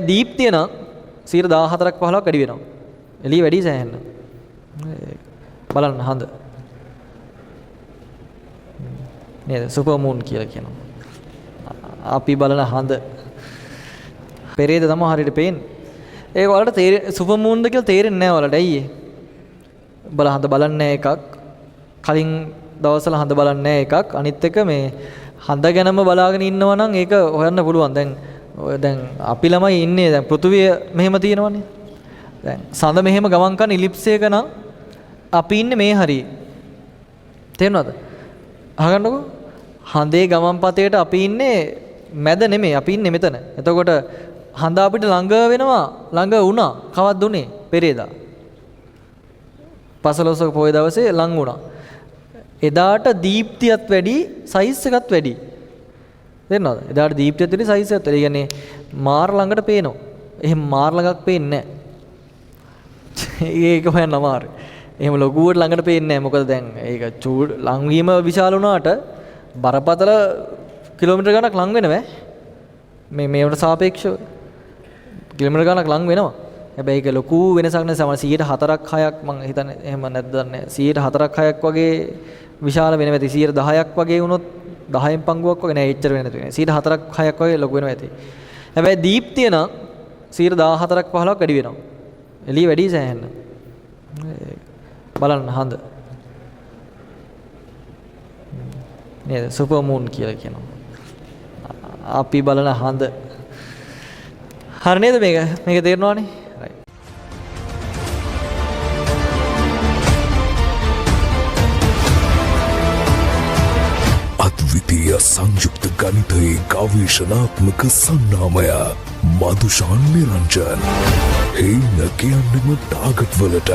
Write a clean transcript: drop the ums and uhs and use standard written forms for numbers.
දීප්තිය නම් 14ක් 15ක් වැඩි වෙනවා. එළිය වැඩි සෑහෙන්න. බලන්න හඳ. නේද? සුපර් මූන් කියලා කියනවා. අපි බලන හඳ. පෙරේද තමයි හරියට පේන්නේ. ඒක වලට සුපර් මූන්ද කියලා තේරෙන්නේ නැහැ වලට. ඇයි ඒ? බල හඳ බලන්නේ එකක්. කලින් දවස්වල හඳ බලන්නේ එකක්. අනිත් එක මේ හඳ ගැනම බලාගෙන ඉන්නවා නම් ඒක හොයන්න පුළුවන්. දැන් අපි ළමයි ඉන්නේ දැන් පෘථුවිය මෙහෙම තියෙනවනේ. දැන් සඳ මෙහෙම ගමන් කරන ඉලිප්ස් එක නම් අපි ඉන්නේ මේ හරියේ. තේරෙනවද? අහගන්නකෝ. හඳේ ගමන් පතේට අපි ඉන්නේ මැද නෙමෙයි. අපි ඉන්නේ මෙතන. එතකොට හඳ අපිට ළඟ වෙනවා. ළඟ වුණා. කවද්ද උනේ? පෙරේදා. පසළොස්වක පොය දවසේ ලඟ වුණා. එදාට දීප්තියත් වැඩි, සයිස් එකත් වැඩි. තේරෙනවද? එදාට දීප්තියත් වැඩි, සයිස් එකත් වැඩි. ඒ කියන්නේ මාර ළඟට පේනවා. එහෙම මාර ළඟක් පේන්නේ නැහැ. ඒක හොයන්න අමාරුයි. එහෙම ලොකුවට ළඟට පේන්නේ නැහැ. මොකද දැන් ඒක ලඟ වීම විශාල වුණාට බරපතල කිලෝමීටර් ගණක් ලඟ වෙනවා. මේවට සාපේක්ෂව කිලෝමීටර් ගණක් ලඟ වෙනවා. හැබැයි ඒක ලොකු වෙනසක් නැහැ. සමහර 104ක් 6ක් මම හිතන්නේ එහෙම නැද්ද දන්නේ නැහැ. 104ක් 6ක් වගේ විශාල වෙනවා ඇති. 10ක් වගේ වුණොත් 10න් පංගුවක් වගේ නෑ එච්චර වෙන්නේ නැති වෙනවා. 104ක් 6ක් වගේ ලොකු වෙනවා ඇති. හැබැයි දීප්තිය නම් 14ක් 15ක් වැඩි වෙනවා. එළිය වැඩි සෑහෙන්න. බලන්න හඳ. නේද? සුපර් මූන් කියලා කියනවා. අපි බලන හඳ. හරි නේද මේක? මේක තේරෙනවනේ? අද්විතීය සංයුක්ත ගණිතයේ ගවේෂණාත්මක සංනාමය මදුෂාන් නිරංජන්. හේන කියන්නෙම ටාගට් වලට